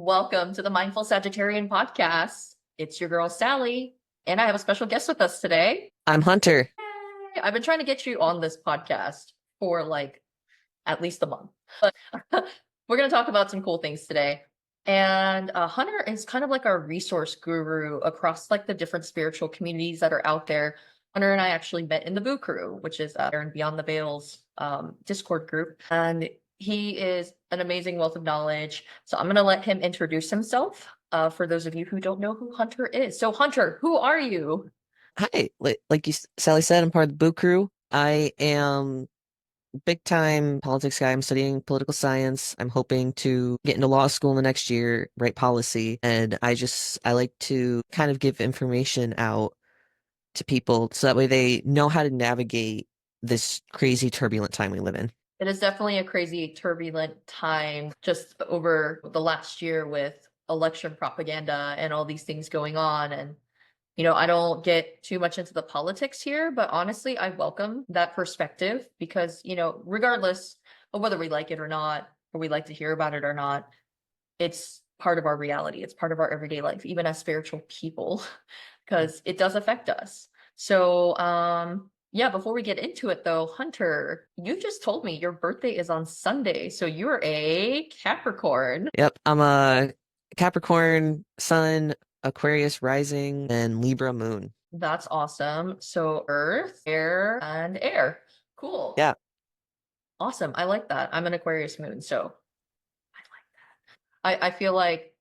Welcome to the Mindful Sagittarian podcast. It's your girl, Sally, and I have a special guest with us today. I'm Hunter. Yay! I've been trying to get you on this podcast for like at least a month, but we're going to talk about some cool things today. And Hunter is kind of like our resource guru across like the different spiritual communities that are out there. Hunter and I actually met in the Boo Crew, which is Beyond the Veils Discord group. And he is an amazing wealth of knowledge. So I'm going to let him introduce himself for those of you who don't know who Hunter is. So, Hunter, who are you? Hi. Sally said, I'm part of the Boo Crew. I am big time politics guy. I'm studying political science. I'm hoping to get into law school in the next year, write policy, and I like to kind of give information out to people so that way they know how to navigate this crazy turbulent time we live in. It is definitely a crazy, turbulent time just over the last year with election propaganda and all these things going on. And, I don't get too much into the politics here, but honestly, I welcome that perspective because, regardless of whether we like it or not, or we like to hear about it or not, it's part of our reality. It's part of our everyday life, even as spiritual people, because it does affect us. So, yeah, before we get into it though, Hunter, you just told me your birthday is on Sunday. So you're a Capricorn. Yep, I'm a Capricorn Sun, Aquarius rising, and Libra moon. That's awesome. So Earth, air, and air. Cool. Yeah, Awesome. I like that. I'm an Aquarius moon, so I feel like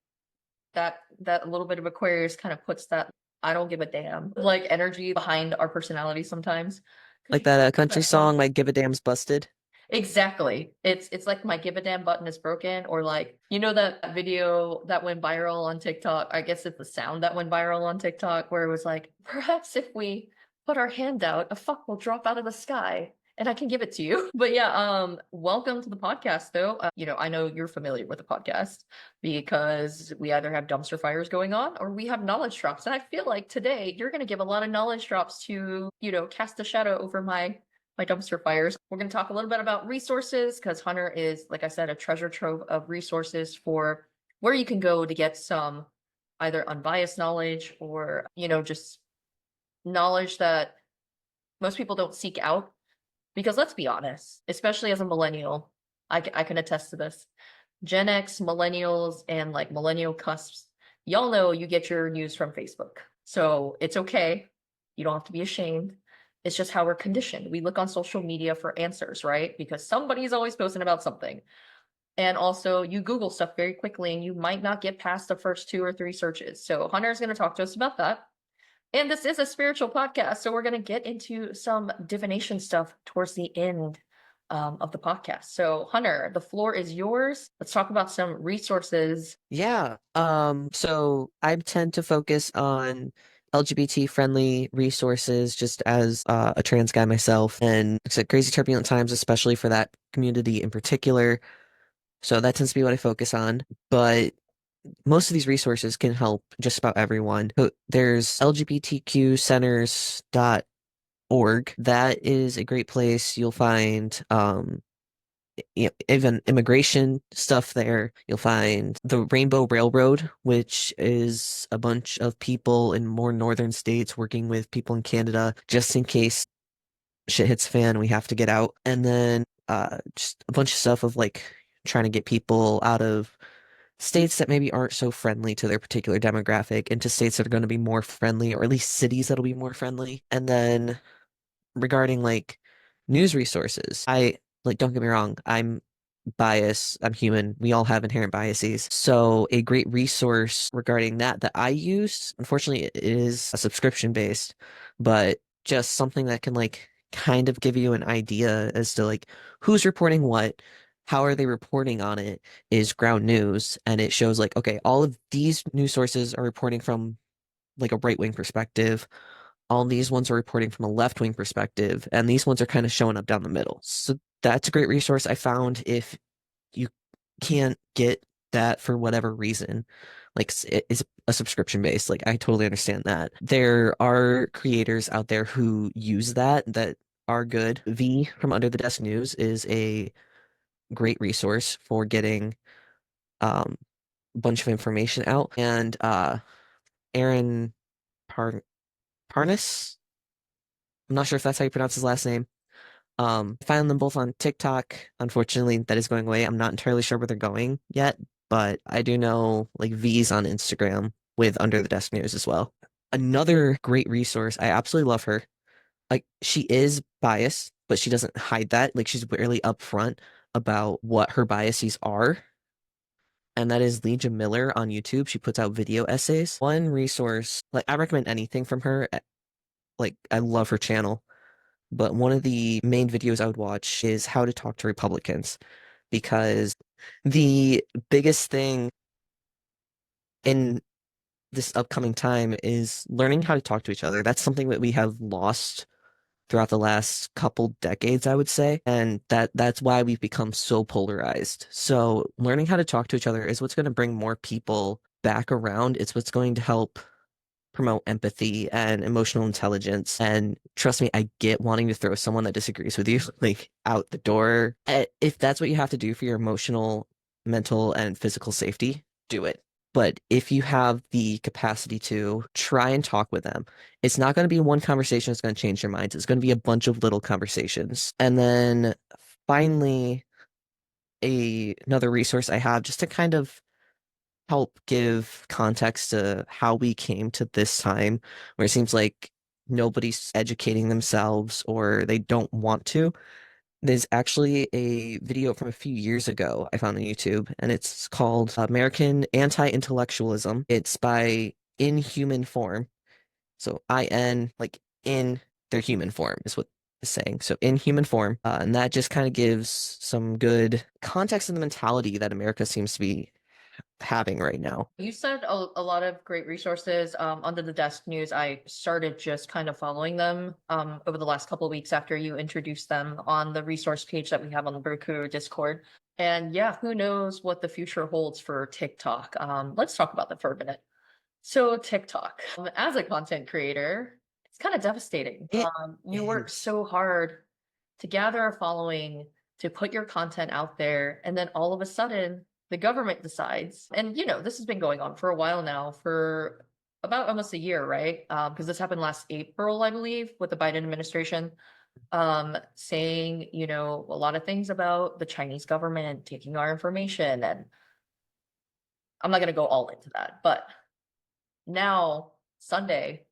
that little bit of Aquarius kind of puts that I don't give a damn like energy behind our personality sometimes. Because like you that talk about country that so song, My Give a Damn's Busted. exactly. It's like my give a damn button is broken, or like that video that went viral on TikTok. I guess it's the sound that went viral on TikTok where it was like, perhaps if we put our hand out, a fuck will drop out of the sky and I can give it to you. But yeah, welcome to the podcast though. I know you're familiar with the podcast because we either have dumpster fires going on or we have knowledge drops. And I feel like today you're gonna give a lot of knowledge drops to, cast a shadow over my dumpster fires. We're going to talk a little bit about resources because Hunter is, like I said, a treasure trove of resources for where you can go to get some either unbiased knowledge or, just knowledge that most people don't seek out. Because let's be honest, especially as a millennial, I can attest to this. Gen X, millennials, and like millennial cusps, y'all know you get your news from Facebook. So it's okay. You don't have to be ashamed. It's just how we're conditioned. We look on social media for answers, right? Because somebody's always posting about something. And also, you Google stuff very quickly and you might not get past the first two or three searches. So, Hunter is going to talk to us about that. And this is a spiritual podcast. So, we're going to get into some divination stuff towards the end of the podcast. So, Hunter, the floor is yours. Let's talk about some resources. Yeah. So I tend to focus on LGBT friendly resources just as a trans guy myself. And it's a crazy turbulent times, especially for that community in particular. So that tends to be what I focus on. But most of these resources can help just about everyone. So there's LGBTQcenters.org. That is a great place. You'll find even immigration stuff there. You'll find the Rainbow Railroad, which is a bunch of people in more northern states working with people in Canada just in case shit hits the fan, we have to get out. And then just a bunch of stuff of like trying to get people out of states that maybe aren't so friendly to their particular demographic into states that are going to be more friendly, or at least cities that'll be more friendly. And then regarding like news resources, I like don't get me wrong, I'm biased, I'm human, we all have inherent biases. So a great resource regarding that I use, unfortunately it is a subscription based, but just something that can like kind of give you an idea as to like who's reporting what, how are they reporting on it, is Ground News. And it shows like, okay, all of these news sources are reporting from like a right-wing perspective, all these ones are reporting from a left-wing perspective, and these ones are kind of showing up down the middle. So that's a great resource I found if you can't get that for whatever reason. Like it is a subscription based. Like I totally understand that. There are creators out there who use that are good. V from Under the Desk News is a great resource for getting um a bunch of information out. And Aaron Par Parnas, I'm not sure if that's how you pronounce his last name. I found them both on TikTok. Unfortunately, that is going away. I'm not entirely sure where they're going yet, but I do know like V's on Instagram with Under the Desk News as well. Another great resource. I absolutely love her. Like she is biased, but she doesn't hide that. Like she's really upfront about what her biases are. And that is Legia Miller on YouTube. She puts out video essays. One resource, like I recommend anything from her. Like I love her channel. But one of the main videos I would watch is how to talk to Republicans because the biggest thing in this upcoming time is learning how to talk to each other. That's something that we have lost throughout the last couple decades, I would say. And that's why we've become so polarized. So learning how to talk to each other is what's going to bring more people back around. It's what's going to help promote empathy and emotional intelligence. And trust me, I get wanting to throw someone that disagrees with you like out the door. If that's what you have to do for your emotional, mental, and physical safety, do it. But if you have the capacity to try and talk with them, it's not going to be one conversation that's going to change their minds. It's going to be a bunch of little conversations. And then finally, another resource I have just to kind of help give context to how we came to this time where it seems like nobody's educating themselves or they don't want to. There's actually a video from a few years ago I found on YouTube, and it's called American Anti-Intellectualism. It's by In Human Form. So IN, like in their human form is what it's saying. So in human form. And that just kind of gives some good context in the mentality that America seems to be having right now. You said a lot of great resources. Under the Desk News, I started just kind of following them over the last couple of weeks after you introduced them on the resource page that we have on the Roku Discord. And yeah, who knows what the future holds for TikTok. Let's talk about that for a minute. So TikTok, as a content creator, it's kind of devastating. It You work is. so hard to gather a following, to put your content out there, and then all of a sudden the government decides, and this has been going on for a while now, for about almost a year, right? Because this happened last April, I believe, with the Biden administration, saying, a lot of things about the Chinese government taking our information. And I'm not going to go all into that, but now Sunday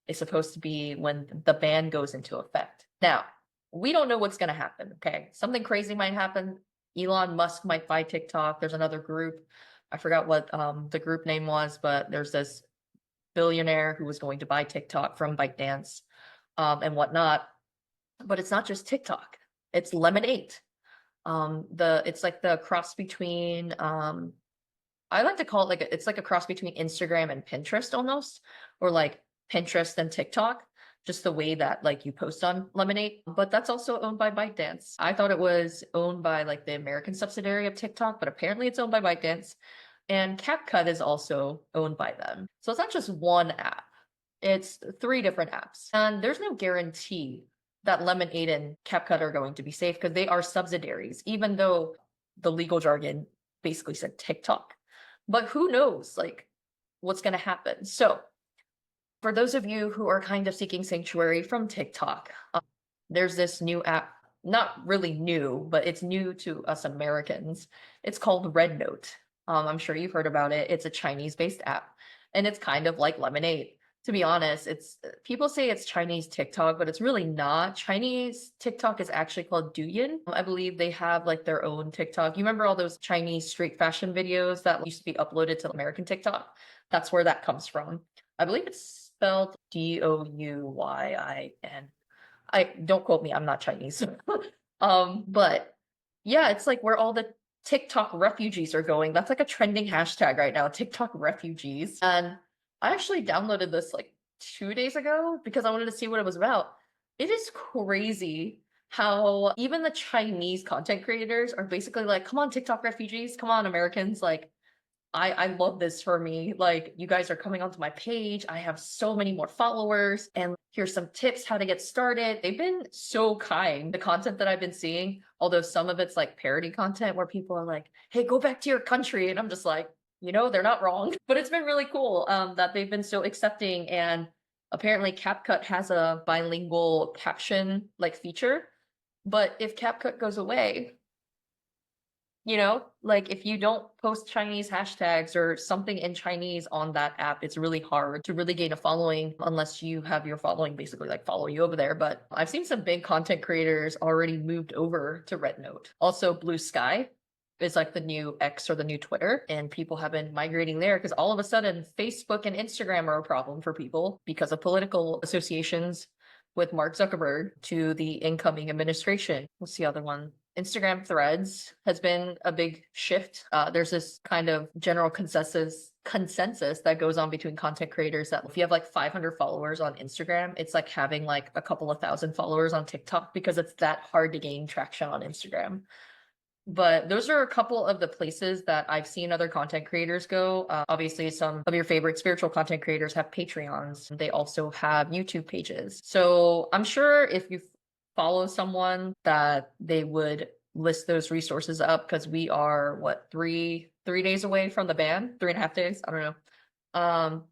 is supposed to be when the ban goes into effect. Now, we don't know what's going to happen, okay? Something crazy might happen. Elon Musk might buy TikTok. There's another group. I forgot what the group name was, but there's this billionaire who was going to buy TikTok from ByteDance and whatnot. But it's not just TikTok. It's Lemonade. It's like the cross between I like to call it it's like a cross between Instagram and Pinterest almost, or like Pinterest and TikTok, just the way that like you post on Lemonade. But that's also owned by ByteDance. I thought it was owned by like the American subsidiary of TikTok, but apparently it's owned by ByteDance. And CapCut is also owned by them. So it's not just one app. It's three different apps. And there's no guarantee that Lemonade and CapCut are going to be safe because they are subsidiaries, even though the legal jargon basically said TikTok. But who knows, like, what's going to happen? So, for those of you who are kind of seeking sanctuary from TikTok, there's this new app, not really new, but it's new to us Americans. It's called Red Note. I'm sure you've heard about it. It's a Chinese-based app, and it's kind of like Lemonade. To be honest, it's people say it's Chinese TikTok, but it's really not. Chinese TikTok is actually called Douyin. I believe they have like their own TikTok. You remember all those Chinese street fashion videos that used to be uploaded to American TikTok? That's where that comes from. I believe it's spelled Douyun. I don't quote me, I'm not Chinese. But yeah, it's like where all the TikTok refugees are going. That's like a trending hashtag right now, TikTok refugees. And I actually downloaded this like 2 days ago because I wanted to see what it was about. It is crazy how even the Chinese content creators are basically like, come on, TikTok refugees, come on, Americans, like I love this for me. Like, you guys are coming onto my page. I have so many more followers, and here's some tips how to get started. They've been so kind. The content that I've been seeing, although some of it's like parody content where people are like, hey, go back to your country. And I'm just like, they're not wrong. But it's been really cool that they've been so accepting, and apparently CapCut has a bilingual caption like feature. But if CapCut goes away, like if you don't post Chinese hashtags or something in Chinese on that app, it's really hard to really gain a following unless you have your following basically like follow you over there. But I've seen some big content creators already moved over to RedNote. Also, BlueSky is like the new X or the new Twitter, and people have been migrating there because all of a sudden Facebook and Instagram are a problem for people because of political associations with Mark Zuckerberg to the incoming administration. What's the other one? Instagram Threads has been a big shift. There's this kind of general consensus that goes on between content creators that if you have like 500 followers on Instagram, it's like having like a couple of thousand followers on TikTok because it's that hard to gain traction on Instagram. But those are a couple of the places that I've seen other content creators go. Obviously, some of your favorite spiritual content creators have Patreons. They also have YouTube pages. So I'm sure if you follow someone that they would list those resources up because we are what, three days away from the ban, 3.5 days. I don't know.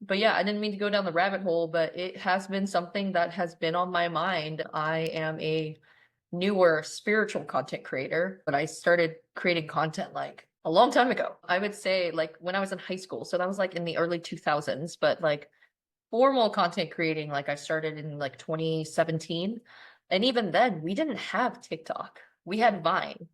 But yeah, I didn't mean to go down the rabbit hole, but it has been something that has been on my mind. I am a newer spiritual content creator, but I started creating content like a long time ago. I would say like when I was in high school. So that was like in the early 2000s, but like formal content creating, like I started in like 2017. And even then, we didn't have TikTok. We had Vine.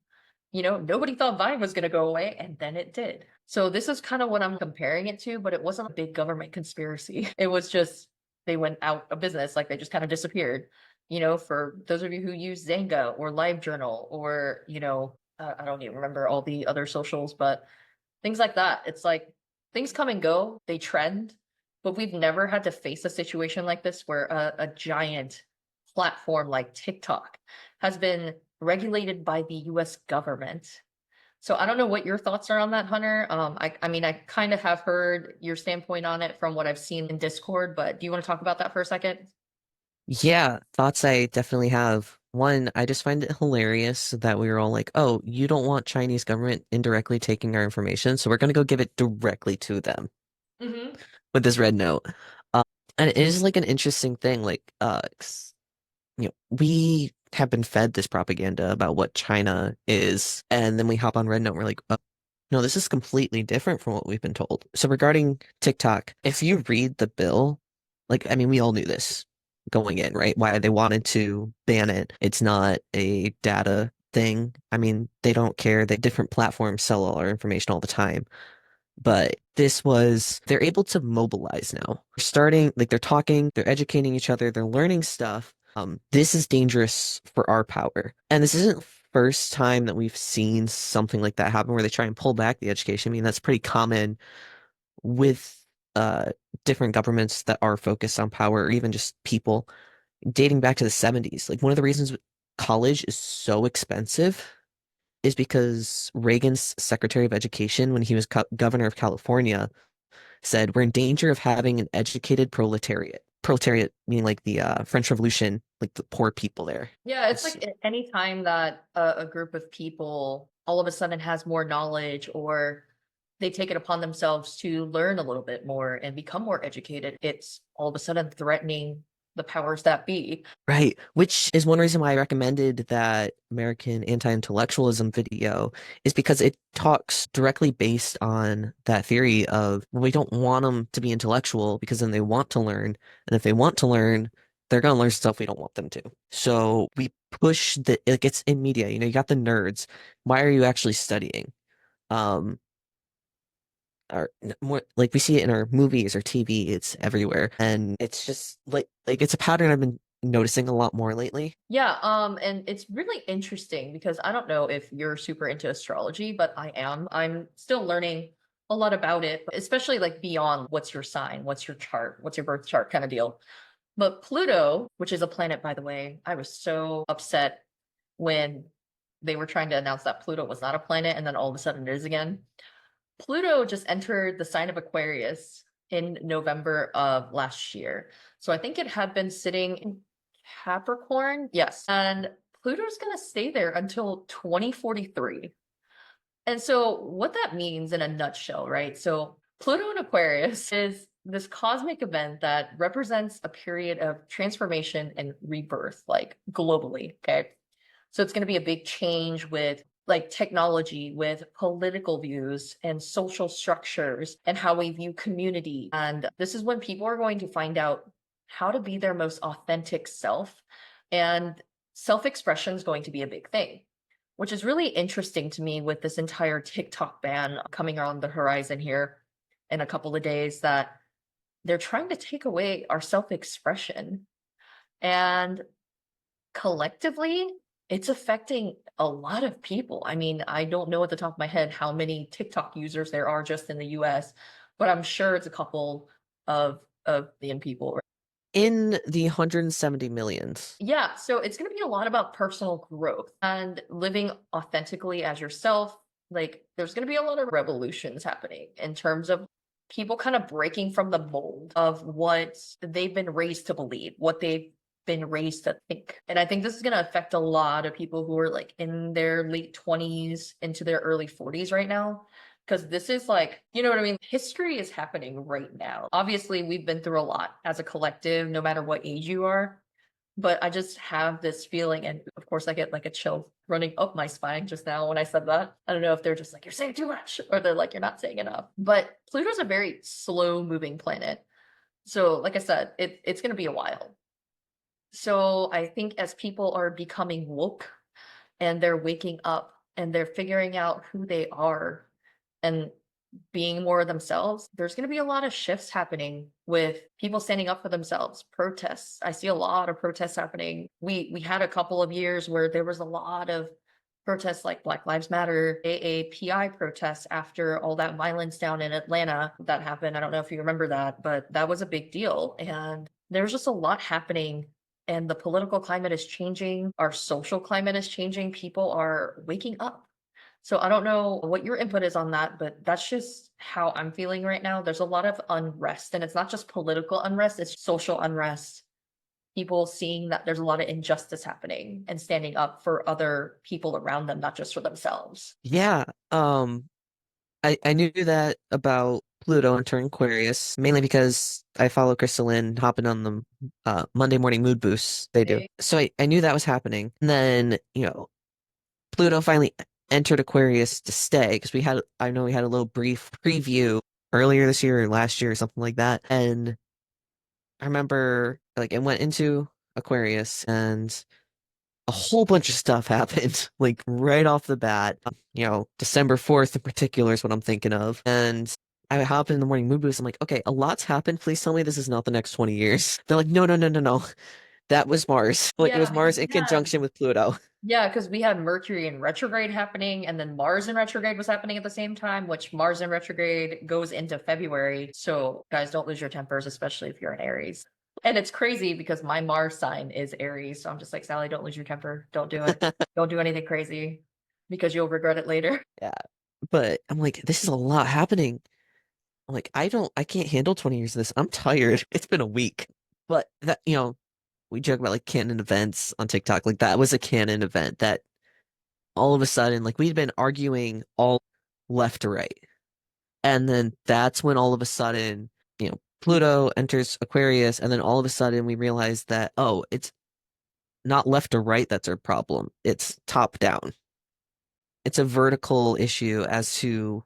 Nobody thought Vine was going to go away, and then it did. So this is kind of what I'm comparing it to, but it wasn't a big government conspiracy. It was just they went out of business, like they just kind of disappeared. For those of you who use Zanga or LiveJournal or, I don't even remember all the other socials, but things like that. It's like things come and go, they trend, but we've never had to face a situation like this where a giant platform like TikTok has been regulated by the US government. So I don't know what your thoughts are on that, Hunter. I mean, I kind of have heard your standpoint on it from what I've seen in Discord, but do you want to talk about that for a second? Yeah, thoughts I definitely have. One, I just find it hilarious that we were all like, "Oh, you don't want Chinese government indirectly taking our information, so we're gonna go give it directly to them Mm-hmm. with this red note." Um, and it is like an interesting thing, like, 'cause, we have been fed this propaganda about what China is, and then we hop on Red Note, and we're like, oh, no, this is completely different from what we've been told. So regarding TikTok, if you read the bill, like, I mean, we all knew this going in, right? Why they wanted to ban it. It's not a data thing. I mean, they don't care that different platforms sell all our information all the time. But they're able to mobilize now. They're starting, like they're talking, they're educating each other, they're learning stuff. This is dangerous for our power. And this isn't the first time that we've seen something like that happen where they try and pull back the education. I mean, that's pretty common with uh different governments that are focused on power or even just people dating back to the 70s. Like one of the reasons college is so expensive is because Reagan's Secretary of Education, when he was governor of California, said we're in danger of having an educated proletariat. Proletariat meaning like the French Revolution, like the poor people there. Yeah, it's It's like any time that a group of people all of a sudden has more knowledge or they take it upon themselves to learn a little bit more and become more educated, it's all of a sudden threatening the powers that be. right, which is one reason why I recommended that American anti-intellectualism video, is because it talks directly based on that theory of well, we don't want them to be intellectual because then they want to learn, and if they want to learn, they're gonna learn stuff we don't want them to. So we push the like it's in media, you got the nerds. Why are you actually studying? Um, or more like we see it in our movies or TV, it's everywhere. And it's just like it's a pattern I've been noticing a lot more lately. Yeah, and it's really interesting because I don't know if you're super into astrology, but I am. I'm still learning a lot about it, especially like beyond what's your sign, what's your chart, what's your birth chart kind of deal. But Pluto, which is a planet, by the way, I was so upset when they were trying to announce that Pluto was not a planet and then all of a sudden it is again. Pluto just entered the sign of Aquarius in November of last year. So I think it had been sitting in Capricorn. Yes. And Pluto's going to stay there until 2043. And so what that means in a nutshell, right? So Pluto in Aquarius is this cosmic event that represents a period of transformation and rebirth, like globally. Okay. So it's going to be a big change with like technology, with political views and social structures and how we view community. And this is when people are going to find out how to be their most authentic self. And self-expression is going to be a big thing, which is really interesting to me with this entire TikTok ban coming on the horizon here in a couple of days, that they're trying to take away our self-expression. And collectively, it's affecting a lot of people. I mean, I don't know at the top of my head how many TikTok users there are just in the US, but I'm sure it's a couple of million people. In the 170 millions. Yeah, so it's going to be a lot about personal growth and living authentically as yourself. Like, there's going to be a lot of revolutions happening in terms of people kind of breaking from the mold of what they've been raised to believe, what they've been raised to think. And I think this is going to affect a lot of people who are like in their late 20s into their early 40s right now. Because this is like, you know what I mean? History is happening right now. Obviously, we've been through a lot as a collective, no matter what age you are. But I just have this feeling, and of course, I get like a chill running up my spine just now when I said that. I don't know if they're just like, you're saying too much, or they're like, you're not saying enough. But Pluto's a very slow moving planet. So, like I said, it's going to be a while. So, I think as people are becoming woke and they're waking up and they're figuring out who they are and being more themselves, there's going to be a lot of shifts happening with people standing up for themselves, protests. I see a lot of protests happening. We had a couple of years where there was a lot of protests like Black Lives Matter, AAPI protests after all that violence down in Atlanta that happened. I don't know if you remember that, but that was a big deal. And there's just a lot happening, and the political climate is changing. Our social climate is changing. People are waking up. So I don't know what your input is on that, but that's just how I'm feeling right now. There's a lot of unrest, and it's not just political unrest, it's social unrest. People seeing that there's a lot of injustice happening and standing up for other people around them, not just for themselves. Yeah, I knew that about Pluto entering Aquarius, mainly because I follow Crystal Lynn hopping on the Monday morning mood boosts they do. Okay. So I knew that was happening. And then, Pluto finally entered Aquarius to stay because I know we had a little brief preview earlier this year or last year or something like that. And I remember like it went into Aquarius and a whole bunch of stuff happened, like right off the bat. December 4th in particular is what I'm thinking of. And I hop in the morning mood boost. I'm like, okay, a lot's happened. Please tell me this is not the next 20 years. They're like, no, no, no, no, no. That was Mars. Like it Yeah, was because Mars in conjunction with Pluto. we had Mercury in retrograde happening, and then Mars in retrograde was happening at the same time, which Mars in retrograde goes into February. So guys, don't lose your tempers, especially if you're an Aries. And it's crazy because my Mars sign is Aries. So I'm just like, Sally, don't lose your temper. Don't do it. Don't do anything crazy because you'll regret it later. Yeah. But I'm like, this is a lot happening. I'm like, I can't handle 20 years of this. I'm tired. It's been a week. But that, we joke about like canon events on TikTok. Like that was a canon event that all of a sudden, like we'd been arguing all left to right. And then that's when all of a sudden, Pluto enters Aquarius, and then all of a sudden we realize that, oh, it's not left to right that's our problem. It's top down. It's a vertical issue as to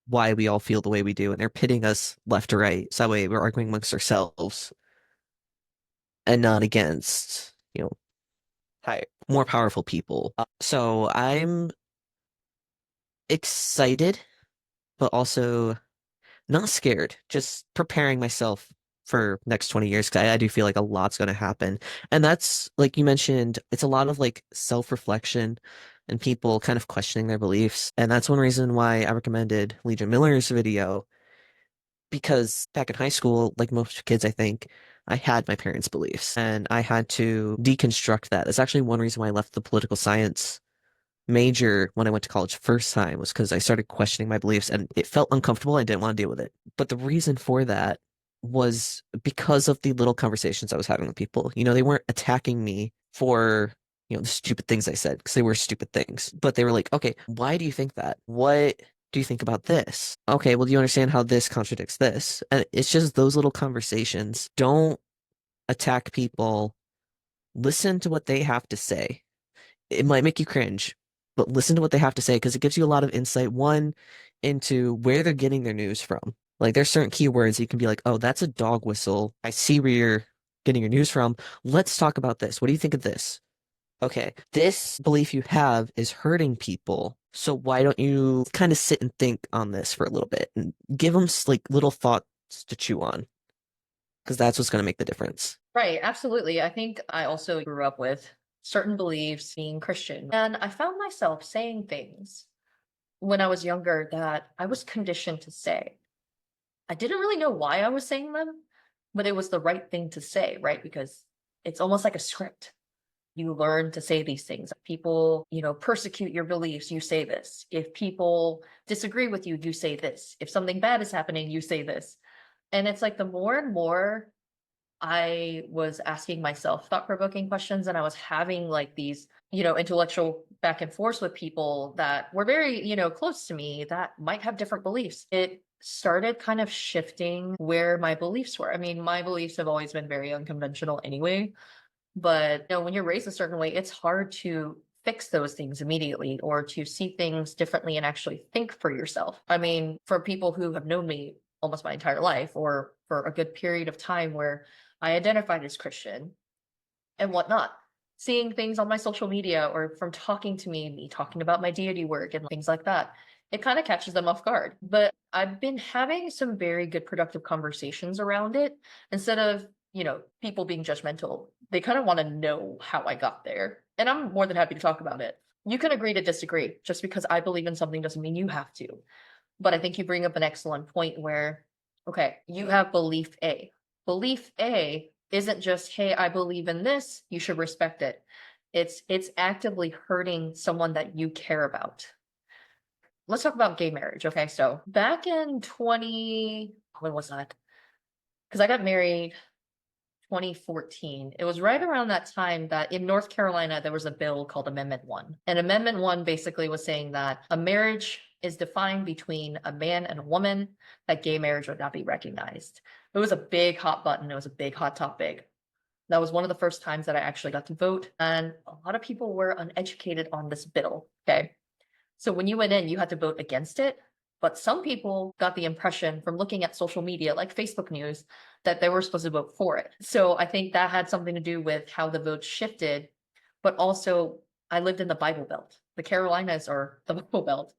why we all feel the way we do, and they're pitting us left to right. So that way we're arguing amongst ourselves and not against, higher, more powerful people. So I'm excited, but also not scared, just preparing myself for next 20 years. 'Cause I do feel like a lot's going to happen. And that's, like you mentioned, it's a lot of like self-reflection and people kind of questioning their beliefs. And that's one reason why I recommended Legion Miller's video, because back in high school, like most kids, I think, I had my parents' beliefs and I had to deconstruct that. That's actually one reason why I left the political science major when I went to college first time, was because I started questioning my beliefs and it felt uncomfortable. I didn't want to deal with it. But the reason for that was because of the little conversations I was having with people. They weren't attacking me for the stupid things I said because they were stupid things. But they were like, okay, why do you think that? What do you think about this? Okay, well, do you understand how this contradicts this? And it's just those little conversations. Don't attack people. Listen to what they have to say. It might make you cringe, but listen to what they have to say because it gives you a lot of insight, one, into where they're getting their news from. Like there's certain keywords you can be like, oh, that's a dog whistle. I see where you're getting your news from. Let's talk about this. What do you think of this? Okay, this belief you have is hurting people. So why don't you kind of sit and think on this for a little bit and give them like little thoughts to chew on? Because that's what's going to make the difference. Right, absolutely. I think I also grew up with certain beliefs being Christian, and I found myself saying things when I was younger that I was conditioned to say. I didn't really know why I was saying them, but it was the right thing to say, right? Because it's almost like a script. You learn to say these things. People, persecute your beliefs, you say this. If people disagree with you, you say this. If something bad is happening, you say this. And it's like the more and more I was asking myself thought-provoking questions and I was having like these, intellectual back and forth with people that were very, close to me that might have different beliefs. It started kind of shifting where my beliefs were. I mean, my beliefs have always been very unconventional anyway, but when you're raised a certain way, it's hard to fix those things immediately or to see things differently and actually think for yourself. I mean, for people who have known me almost my entire life or for a good period of time where I identified as Christian and whatnot, seeing things on my social media or from talking to me talking about my deity work and things like that, it kind of catches them off guard. But I've been having some very good productive conversations around it instead of, people being judgmental. They kind of want to know how I got there. And I'm more than happy to talk about it. You can agree to disagree. Just because I believe in something doesn't mean you have to. But I think you bring up an excellent point where, okay, you have belief A. Belief A isn't just, hey, I believe in this, you should respect it. It's actively hurting someone that you care about. Let's talk about gay marriage. Okay, so back in when was that? Because I got married 2014. It was right around that time that in North Carolina there was a bill called Amendment 1. And Amendment 1 basically was saying that a marriage is defined between a man and a woman, that gay marriage would not be recognized. It was a big hot button. It was a big hot topic. That was one of the first times that I actually got to vote. And a lot of people were uneducated on this bill. Okay. So when you went in, you had to vote against it. But some people got the impression from looking at social media, like Facebook news, that they were supposed to vote for it. So I think that had something to do with how the vote shifted. But also, I lived in the Bible Belt. The Carolinas are the Bible Belt.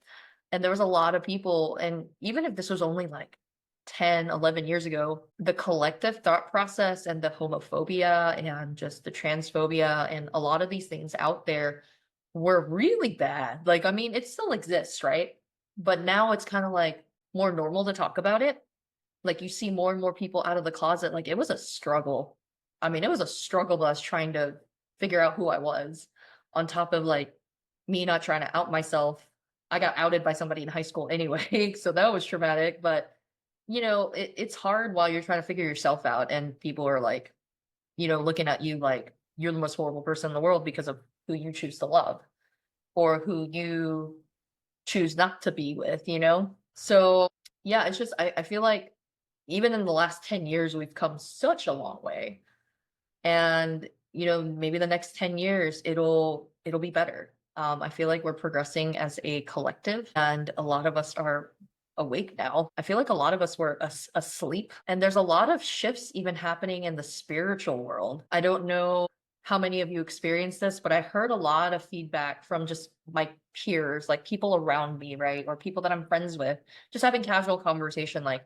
And there was a lot of people, and even if this was only like 10, 11 years ago, the collective thought process and the homophobia and just the transphobia and a lot of these things out there were really bad. Like, I mean, it still exists, right? But now it's kind of like more normal to talk about it. Like you see more and more people out of the closet. Like it was a struggle. I mean, it was a struggle, but I was trying to figure out who I was on top of like me not trying to out myself. I got outed by somebody in high school anyway, so that was traumatic. But it's hard while you're trying to figure yourself out, and people are like, looking at you like you're the most horrible person in the world because of who you choose to love or who you choose not to be with. So yeah, it's just I feel like even in the last 10 years, we've come such a long way. And, maybe the next 10 years it'll be better. I feel like we're progressing as a collective and a lot of us are awake now. I feel like a lot of us were asleep and there's a lot of shifts even happening in the spiritual world. I don't know how many of you experienced this, but I heard a lot of feedback from just my peers, like people around me, right? Or people that I'm friends with, just having casual conversation like,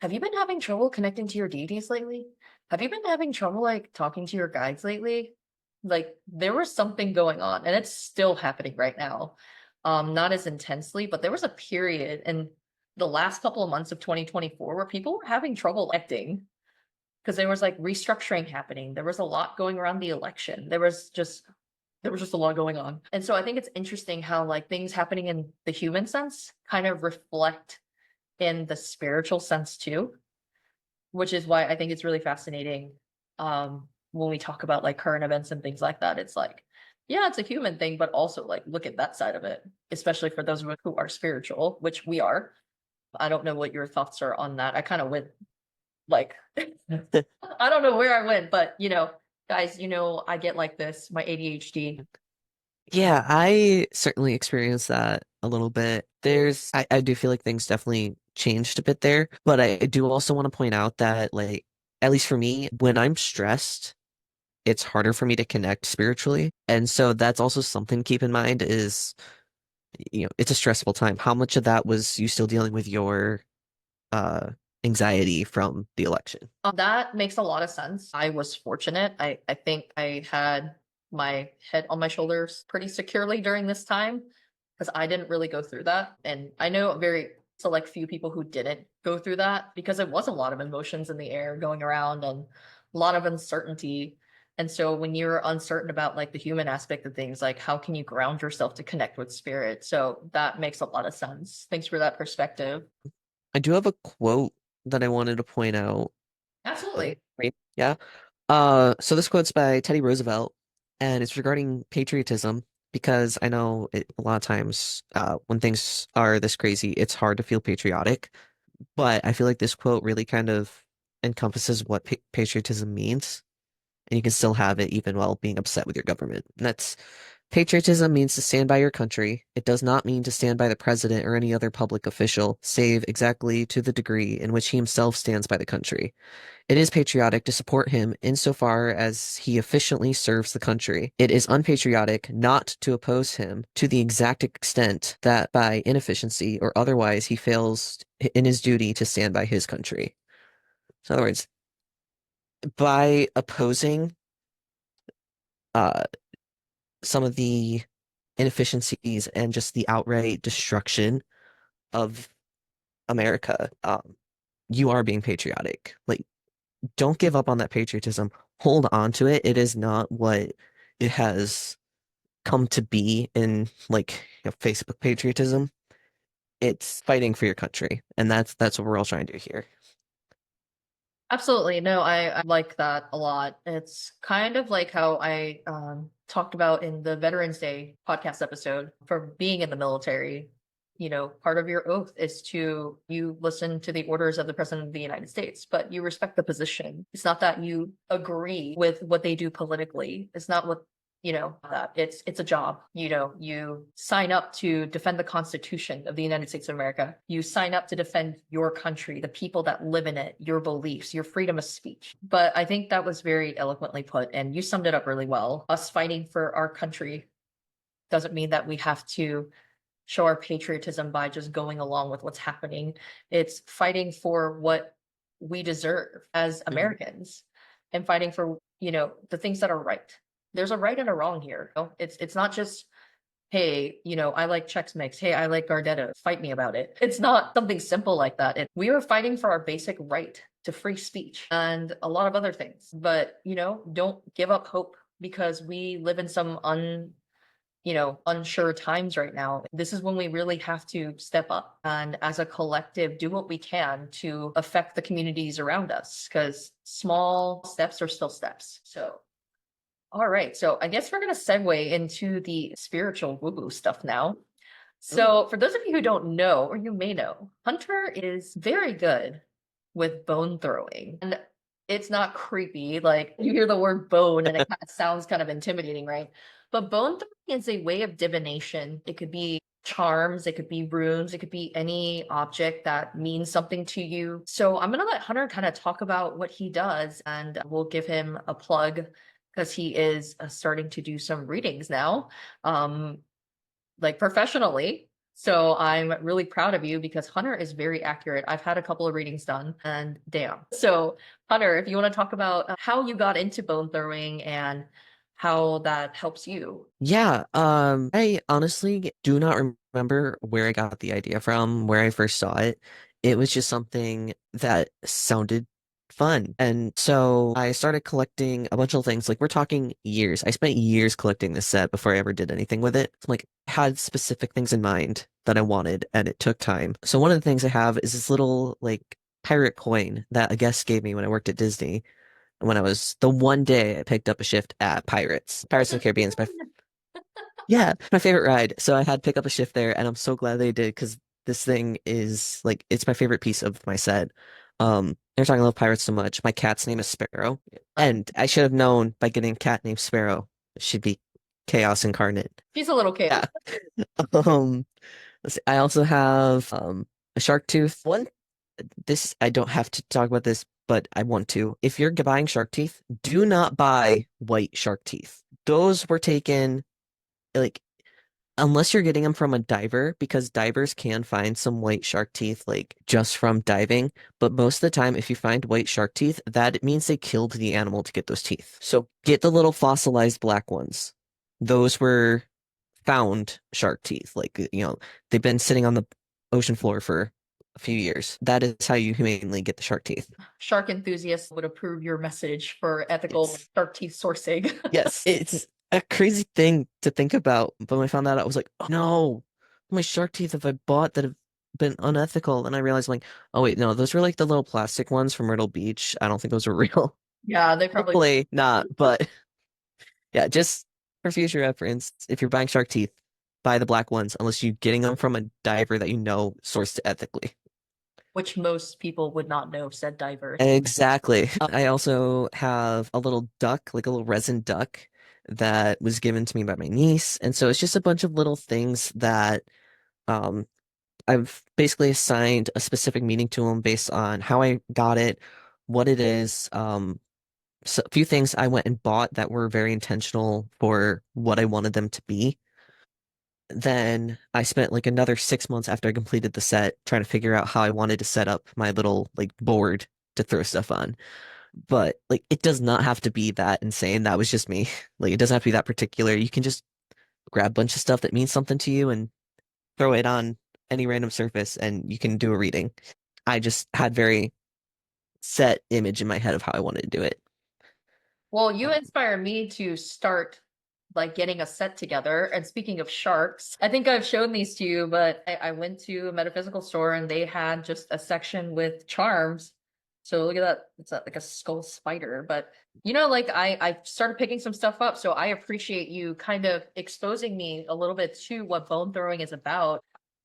have you been having trouble connecting to your deities lately? Have you been having trouble like talking to your guides lately? Like there was something going on and it's still happening right now. Not as intensely, but there was a period in the last couple of months of 2024 where people were having trouble electing because there was like restructuring happening. There was a lot going around the election. There was just a lot going on. And so I think it's interesting how like things happening in the human sense kind of reflect in the spiritual sense too, which is why I think it's really fascinating when we talk about like current events and things like that. It's like Yeah, it's a human thing, but also like look at that side of it, especially for those of us who are spiritual, which we are. I don't know what your thoughts are on that. I kind of went like I don't know where I went, but guys, I get like this, my ADHD. Yeah, I certainly experienced that a little bit. I do feel like things definitely changed a bit there, but I do also want to point out that, like, at least for me, when I'm stressed, it's harder for me to connect spiritually. And so that's also something to keep in mind is, it's a stressful time. How much of that was you still dealing with your uh anxiety from the election? That makes a lot of sense. I was fortunate. I think I had my head on my shoulders pretty securely during this time because I didn't really go through that. And I know a very select few people who didn't go through that because it was a lot of emotions in the air going around and a lot of uncertainty. And so when you're uncertain about like the human aspect of things, like how can you ground yourself to connect with spirit? So that makes a lot of sense. Thanks for that perspective. I do have a quote that I wanted to point out. Absolutely. Right? Yeah. So this quote's by Teddy Roosevelt, and it's regarding patriotism because I know a lot of times when things are this crazy, it's hard to feel patriotic. But I feel like this quote really kind of encompasses what patriotism means, and you can still have it even while being upset with your government. And that's patriotism means to stand by your country. It does not mean to stand by the president or any other public official, save exactly to the degree in which he himself stands by the country. It is patriotic to support him insofar as he efficiently serves the country. It is unpatriotic not to oppose him to the exact extent that by inefficiency or otherwise he fails in his duty to stand by his country. So in other words, by opposing uh, some of the inefficiencies and just the outright destruction of America, you are being patriotic. Like, don't give up on that patriotism. Hold on to it. It is not what it has come to be in like Facebook patriotism. It's fighting for your country, and that's what we're all trying to do here. Absolutely. No, I like that a lot. It's kind of like how I talked about in the Veterans Day podcast episode for being in the military. Part of your oath is to you listen to the orders of the President of the United States, but you respect the position. It's not that you agree with what they do politically. It's not what that it's a job. You sign up to defend the Constitution of the United States of America. You sign up to defend your country, the people that live in it, your beliefs, your freedom of speech. But I think that was very eloquently put, and you summed it up really well. Us fighting for our country doesn't mean that we have to show our patriotism by just going along with what's happening. It's fighting for what we deserve as Mhm. Americans and fighting for, the things that are right. There's a right and a wrong here. It's not just, hey, I like Chex Mix. Hey, I like Gardetto. Fight me about it. It's not something simple like that. We are fighting for our basic right to free speech and a lot of other things. But, don't give up hope because we live in some unsure times right now. This is when we really have to step up and as a collective do what we can to affect the communities around us because small steps are still steps. So, all right. So, I guess we're going to segue into the spiritual woo woo stuff now. Ooh. So, for those of you who don't know, or you may know, Hunter is very good with bone throwing. And it's not creepy. Like you hear the word bone and it kind of sounds kind of intimidating, right? But bone throwing is a way of divination. It could be charms, it could be runes, it could be any object that means something to you. So, I'm going to let Hunter kind of talk about what he does and we'll give him a plug because he is starting to do some readings now. Um, like professionally. So I'm really proud of you because Hunter is very accurate. I've had a couple of readings done and damn. So Hunter, if you want to talk about how you got into bone throwing and how that helps you. Yeah, I honestly do not remember where I got the idea from, where I first saw it. It was just something that sounded fun. And so I started collecting a bunch of things. Like we're talking years. I spent years collecting this set before I ever did anything with it. Like had specific things in mind that I wanted, and it took time. So one of the things I have is this little like pirate coin that a guest gave me when I worked at Disney when I was the one day I picked up a shift at Pirates of the Caribbean. Yeah, my favorite ride. So I had to pick up a shift there, and I'm so glad they did because this thing is like it's my favorite piece of my set. They're talking I love pirates so much. My cat's name is Sparrow, Like, and I should have known by getting a cat named Sparrow. It should be chaos incarnate. she's a little chaos. Yeah. Um, let's see, I also have a shark tooth. One, this I don't have to talk about this, but I want to. If you're buying shark teeth, do not buy white shark teeth. Those were taken like unless you're getting them from a diver, because divers can find some white shark teeth like just from diving. But most of the time, if you find white shark teeth, that means they killed the animal to get those teeth. So get the little fossilized black ones. Those were found shark teeth. Like, they've been sitting on the ocean floor for a few years. That is how you humanely get the shark teeth. Shark enthusiasts would approve your message for ethical Yes. shark teeth sourcing. Yes, it's a crazy thing to think about. But when I found that out, I was like, oh no, how many shark teeth have I bought that have been unethical? And I realized, I'm like, oh wait, no, those were like the little plastic ones from Myrtle Beach. I don't think those were real. Yeah, they probably. Hopefully not, but yeah, just for future reference, if you're buying shark teeth, buy the black ones unless you're getting them from a diver that you know sourced ethically. Which most people would not know said diver. Exactly. I also have a little duck, like a little resin duck that was given to me by my niece. And so it's just a bunch of little things that um, I've basically assigned a specific meaning to them based on how I got it, what it is. So a few things I went and bought that were very intentional for what I wanted them to be. Then I spent like another 6 months after I completed the set trying to figure out how I wanted to set up my little like board to throw stuff on. But like it does not have to be that insane. That was just me. Like it doesn't have to be that particular. You can just grab a bunch of stuff that means something to you and throw it on any random surface and you can do a reading. I just had very set image in my head of how I wanted to do it. Well, you inspire me to start like getting a set together. And speaking of sharks, I think I've shown these to you, but I went to a metaphysical store and they had just a section with charms. So look at that. It's like a skull spider. But like I started picking some stuff up. So I appreciate you kind of exposing me a little bit to what bone throwing is about.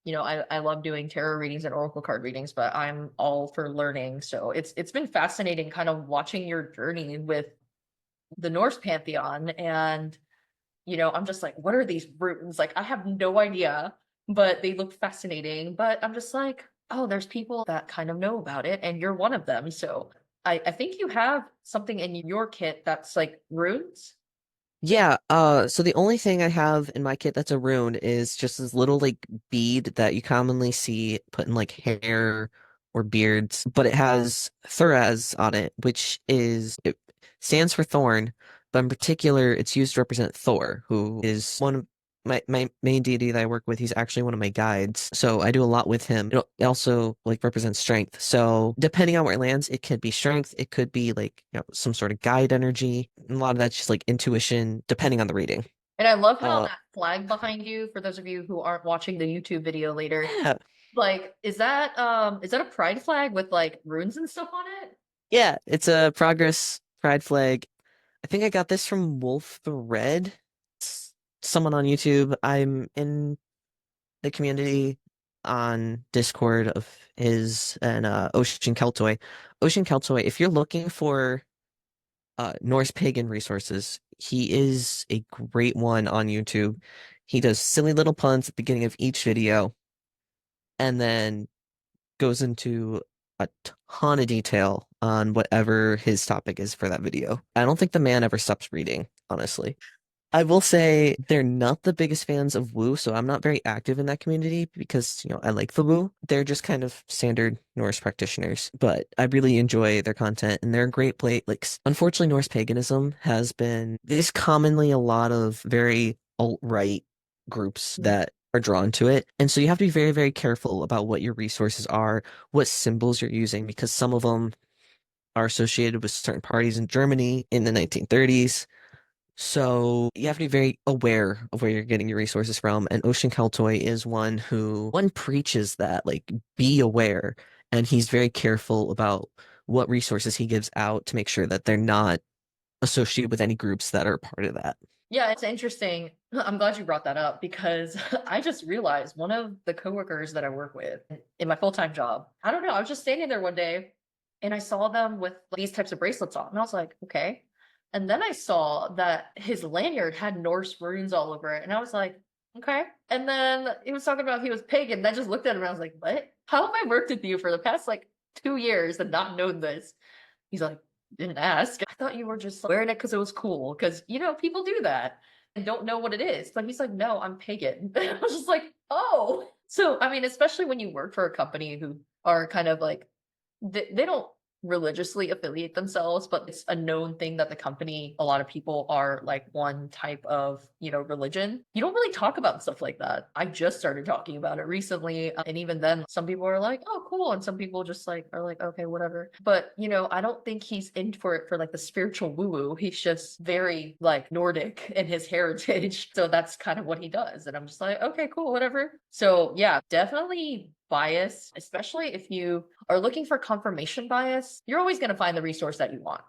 I love doing tarot readings and oracle card readings, but I'm all for learning. So it's been fascinating kind of watching your journey with the Norse pantheon. And, I'm just like, what are these runes? Like, I have no idea, but they look fascinating. But I'm just like, oh, there's people that kind of know about it, and you're one of them. So I think you have something in your kit that's like runes. Yeah, so the only thing I have in my kit that's a rune is just this little like bead that you commonly see put in like hair or beards, but it has Thuraz on it, which it stands for thorn, but in particular it's used to represent Thor, who is one of my main deity that I work with. He's actually one of my guides. So I do a lot with him. It also like represents strength. So depending on where it lands, it could be strength, it could be like, some sort of guide energy. And a lot of that's just like intuition, depending on the reading. And I love how Uh, that flag behind you, for those of you who aren't watching the YouTube video later, yeah, like, is that a pride flag with like runes and stuff on it? yeah, it's a progress pride flag. I think I got this from Wolf the Red. Someone on YouTube. I'm in the community on Discord of his and Ocean Keltoy. Ocean Keltoy, if you're looking for Norse pagan resources, he is a great one on YouTube. He does silly little puns at the beginning of each video and then goes into a ton of detail on whatever his topic is for that video. I don't think the man ever stops reading, honestly. I will say they're not the biggest fans of Woo, so I'm not very active in that community because, I like the Woo. They're just kind of standard Norse practitioners, but I really enjoy their content and they're a great play. Like, unfortunately, Norse paganism there's commonly a lot of very alt-right groups that are drawn to it. And so you have to be very, very careful about what your resources are, what symbols you're using, because some of them are associated with certain parties in Germany in the 1930s. So you have to be very aware of where you're getting your resources from. And Ocean Kaltoy is one preaches that, like, be aware. And he's very careful about what resources he gives out to make sure that they're not associated with any groups that are part of that. Yeah, it's interesting. I'm glad you brought that up because I just realized one of the coworkers that I work with in my full-time job, I don't know, I was just standing there one day and I saw them with these types of bracelets on. And I was like, okay. And then I saw that his lanyard had Norse runes all over it. And I was like, okay. And then he was talking about he was pagan. And I just looked at him and I was like, what? How have I worked with you for the past like 2 years and not known this? He's like, didn't ask. I thought you were just wearing it because it was cool. Because, people do that and don't know what it is. But he's like, no, I'm pagan. I was just like, oh. So, I mean, especially when you work for a company who are kind of like, they don't religiously affiliate themselves, but it's a known thing that the company, a lot of people are like one type of, religion. You don't really talk about stuff like that. I just started talking about it recently. And even then, some people are like, oh, cool. And some people just like are like, okay, whatever. But, I don't think he's in for it for like the spiritual woo woo. He's just very like Nordic in his heritage. So that's kind of what he does. And I'm just like, okay, cool, whatever. So yeah, definitely bias, especially if you are looking for confirmation bias, you're always going to find the resource that you want.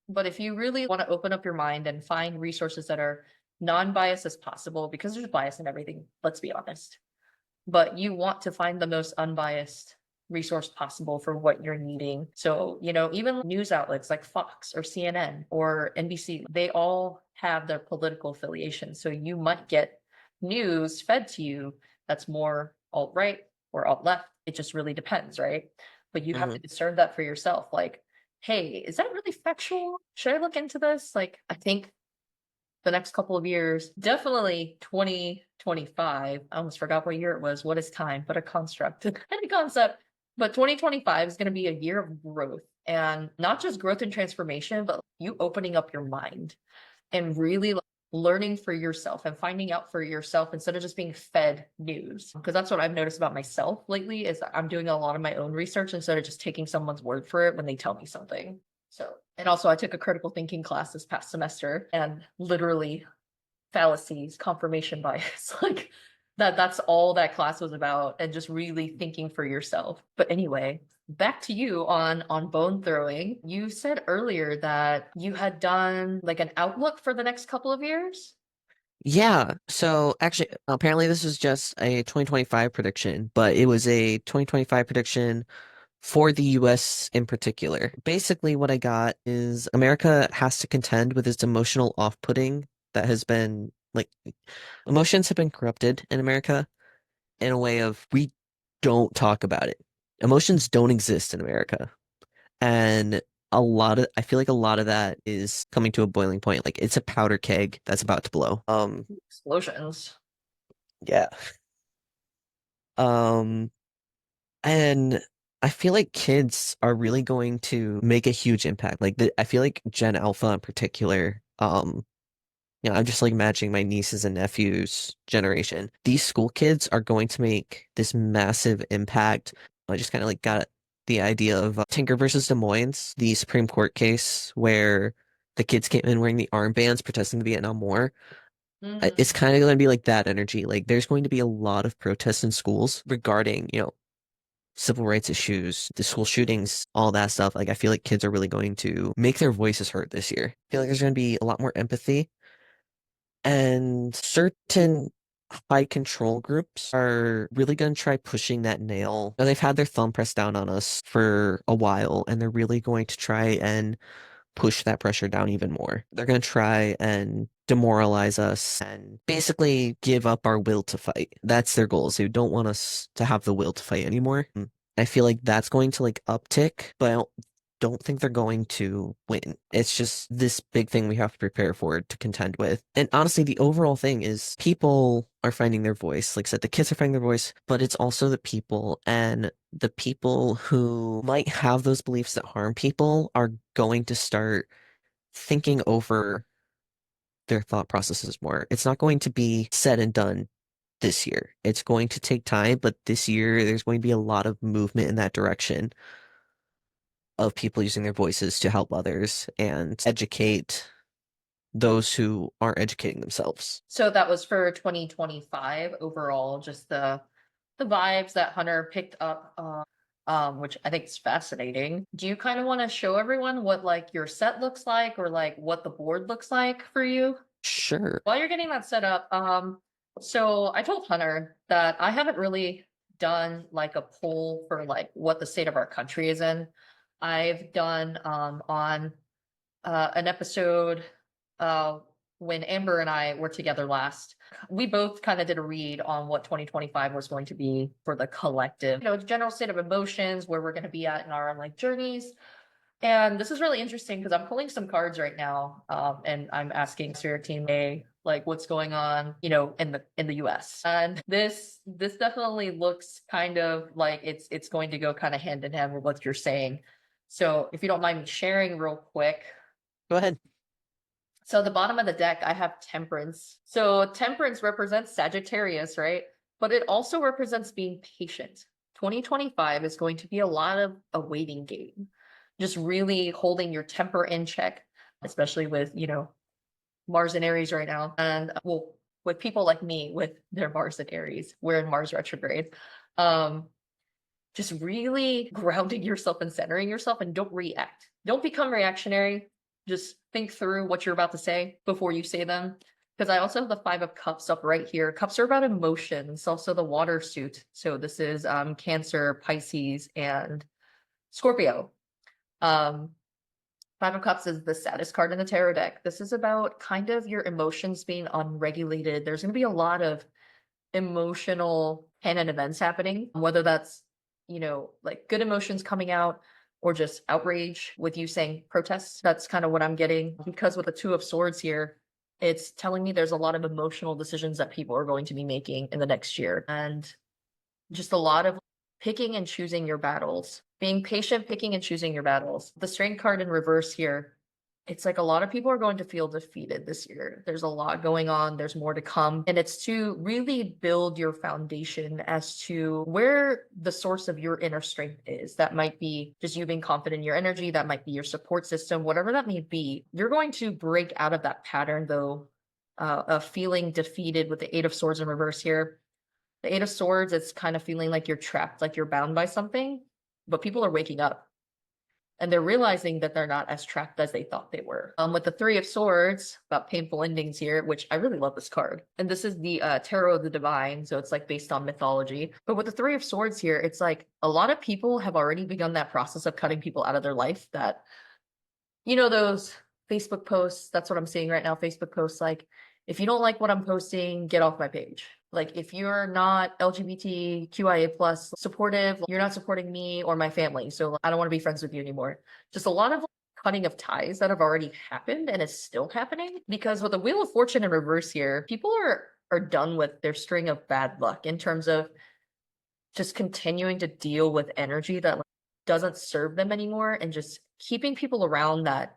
But if you really want to open up your mind and find resources that are non-biased as possible, because there's bias in everything, let's be honest. But you want to find the most unbiased resource possible for what you're needing. So, even news outlets like Fox or CNN or NBC, they all have their political affiliation. So you might get news fed to you that's more alt-right or alt-left. It just really depends, right? But you have Hmm. to discern that for yourself. Like, hey, is that really factual? Should I look into this? Like, I think the next couple of years, definitely 2025. I almost forgot what year it was. What is time but a construct and a concept? But 2025 is going to be a year of growth, and not just growth and transformation, but you opening up your mind and really like, learning for yourself and finding out for yourself instead of just being fed news. Because that's what I've noticed about myself lately is I'm doing a lot of my own research instead of just taking someone's word for it when they tell me something. So, and also I took a critical thinking class this past semester and literally fallacies, confirmation bias, like that's all that class was about and just really thinking for yourself. But anyway, back to you on bone throwing. You said earlier that you had done like an outlook for the next couple of years. Yeah, so actually, apparently this is just a 2025 prediction, but it was a 2025 prediction for the US in particular. Basically, what I got is America has to contend with its emotional off-putting that has been like emotions have been corrupted in America in a way of we don't talk about it. Emotions don't exist in America. And I feel like a lot of that is coming to a boiling point. Like it's a powder keg that's about to blow. Explosions. Yeah. Um, and I feel like kids are really going to make a huge impact. I feel like Gen Alpha in particular, I'm just like matching my nieces and nephews' generation. These school kids are going to make this massive impact. I just kind of like got the idea of Tinker versus Des Moines, the Supreme Court case where the kids came in wearing the armbands protesting the Vietnam War. It's Mhm. kind of going to be like that energy. Like there's going to be a lot of protests in schools regarding, civil rights issues, the school shootings, all that stuff. Like I feel like kids are really going to make their voices heard this year. I feel like there's going to be a lot more empathy and certain high control groups are really going to try pushing that nail. Now, they've had their thumb pressed down on us for a while, and they're really going to try and push that pressure down even more. They're going to try and demoralize us and basically give up our will to fight. That's their goals. They don't want us to have the will to fight anymore. I feel like that's going to like uptick, but I don't think they're going to win. It's just this big thing we have to prepare for to contend with. And honestly, the overall thing is people are finding their voice. Like I said, the kids are finding their voice, but it's also the people and the people who might have those beliefs that harm people are going to start thinking over their thought processes more. It's not going to be said and done this year. It's going to take time, but this year there's going to be a lot of movement in that direction of people using their voices to help others and educate those who aren't educating themselves. So that was for 2025 overall, just the vibes that Hunter picked up, which I think is fascinating. Do you kind of want to show everyone what like your set looks like or like what the board looks like for you? Sure. While you're getting that set up, so I told Hunter that I haven't really done like a poll for like what the state of our country is in. I've done on an episode uh when Amber and I were together last. We both kind of did a read on what 2025 was going to be for the collective, the general state of emotions, where we're going to be at in our like journeys. And this is really interesting because I'm pulling some cards right now, and I'm asking Spirit Team A, like, what's going on, in the US. And this definitely looks kind of like it's going to go kind of hand in hand with what you're saying. So if you don't mind me sharing real quick. Go ahead. So the bottom of the deck, I have Temperance. So Temperance represents Sagittarius, right? But it also represents being patient. 2025 is going to be a lot of a waiting game, just really holding your temper in check, especially with, Mars and Aries right now. And well, with people like me with their Mars and Aries, we're in Mars retrograde. Um, just really grounding yourself and centering yourself, and don't react. Don't become reactionary. Just think through what you're about to say before you say them. Because I also have the Five of Cups up right here. Cups are about emotions, also the water suit. So this is Cancer, Pisces, and Scorpio. Um, Five of Cups is the saddest card in the tarot deck. This is about kind of your emotions being unregulated. There's going to be a lot of emotional canon events happening, whether that's, like good emotions coming out or just outrage with you saying protests. That's kind of what I'm getting. Because with the Two of Swords here, it's telling me there's a lot of emotional decisions that people are going to be making in the next year. And just a lot of picking and choosing your battles, being patient, picking and choosing your battles. The Strength card in reverse here, it's like a lot of people are going to feel defeated this year. There's a lot going on, there's more to come. And it's to really build your foundation as to where the source of your inner strength is. That might be just you being confident in your energy, that might be your support system, whatever that may be. You're going to break out of that pattern, though, of feeling defeated with the Eight of Swords in reverse here. The Eight of Swords, it's kind of feeling like you're trapped, like you're bound by something, but people are waking up and they're realizing that they're not as trapped as they thought they were. With the Three of Swords, about painful endings here, which I really love this card. And this is the Tarot of the Divine, so it's like based on mythology. But with the Three of Swords here, it's like a lot of people have already begun that process of cutting people out of their life that, those Facebook posts, that's what I'm seeing right now, Facebook posts like, if you don't like what I'm posting, get off my page. Like if you're not LGBTQIA plus supportive, you're not supporting me or my family. So I don't want to be friends with you anymore. Just a lot of cutting of ties that have already happened and is still happening. Because with the Wheel of Fortune in reverse here, people are done with their string of bad luck in terms of just continuing to deal with energy that doesn't serve them anymore, and just keeping people around that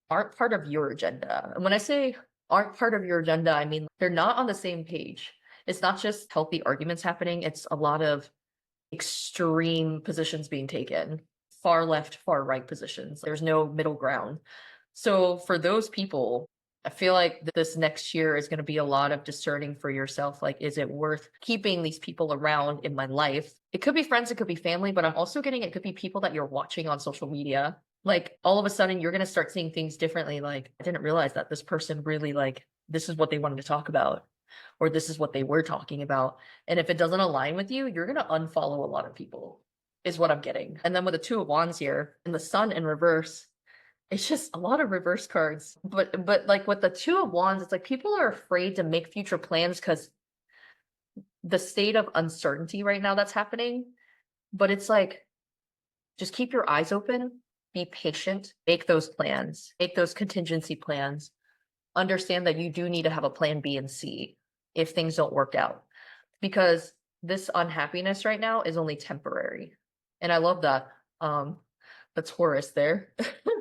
aren't part of your agenda. And when I say aren't part of your agenda, I mean they're not on the same page. It's not just healthy arguments happening, it's a lot of extreme positions being taken, far left, far right positions. There's no middle ground. So for those people, I feel like this next year is going to be a lot of discerning for yourself. Like, is it worth keeping these people around in my life? It could be friends, it could be family, but I'm also getting it could be people that you're watching on social media. Like all of a sudden you're going to start seeing things differently. Like, I didn't realize that this person really this is what they wanted to talk about, or this is what they were talking about. And if it doesn't align with you, you're going to unfollow a lot of people, is what I'm getting. And then with the Two of Wands here and the Sun in reverse, it's just a lot of reverse cards. But like with the Two of Wands, it's like people are afraid to make future plans because the state of uncertainty right now that's happening. But it's like, just keep your eyes open, be patient, make those plans, make those contingency plans. Understand that you do need to have a plan B and C if things don't work out. Because this unhappiness right now is only temporary. And I love that. That's Horus there.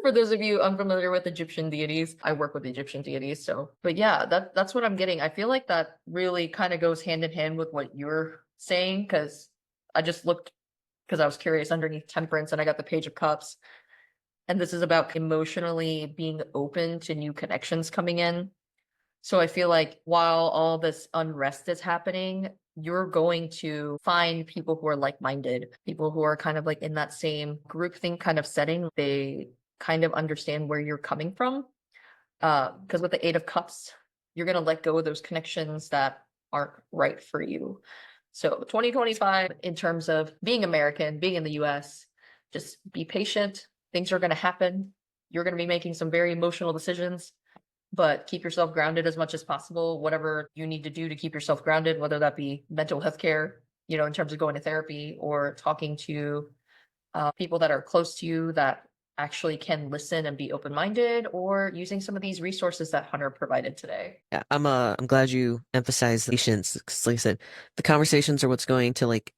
For those of you unfamiliar with Egyptian deities, I work with Egyptian deities. So, but yeah, that's what I'm getting. I feel like that really kind of goes hand in hand with what you're saying, because I just looked because I was curious underneath Temperance and I got the Page of Cups. And this is about emotionally being open to new connections coming in. So I feel like while all this unrest is happening, you're going to find people who are like-minded, people who are kind of like in that same groupthink kind of setting. They kind of understand where you're coming from. Because with the Eight of Cups, you're gonna let go of those connections that aren't right for you. So 2025, in terms of being American, being in the US, just be patient. Things are gonna happen. You're gonna be making some very emotional decisions, but keep yourself grounded as much as possible. Whatever you need to do to keep yourself grounded, whether that be mental health care, in terms of going to therapy or talking to people that are close to you that actually can listen and be open-minded, or using some of these resources that Hunter provided today. Yeah, I'm glad you emphasized the patience, 'cause like I said, the conversations are what's going to like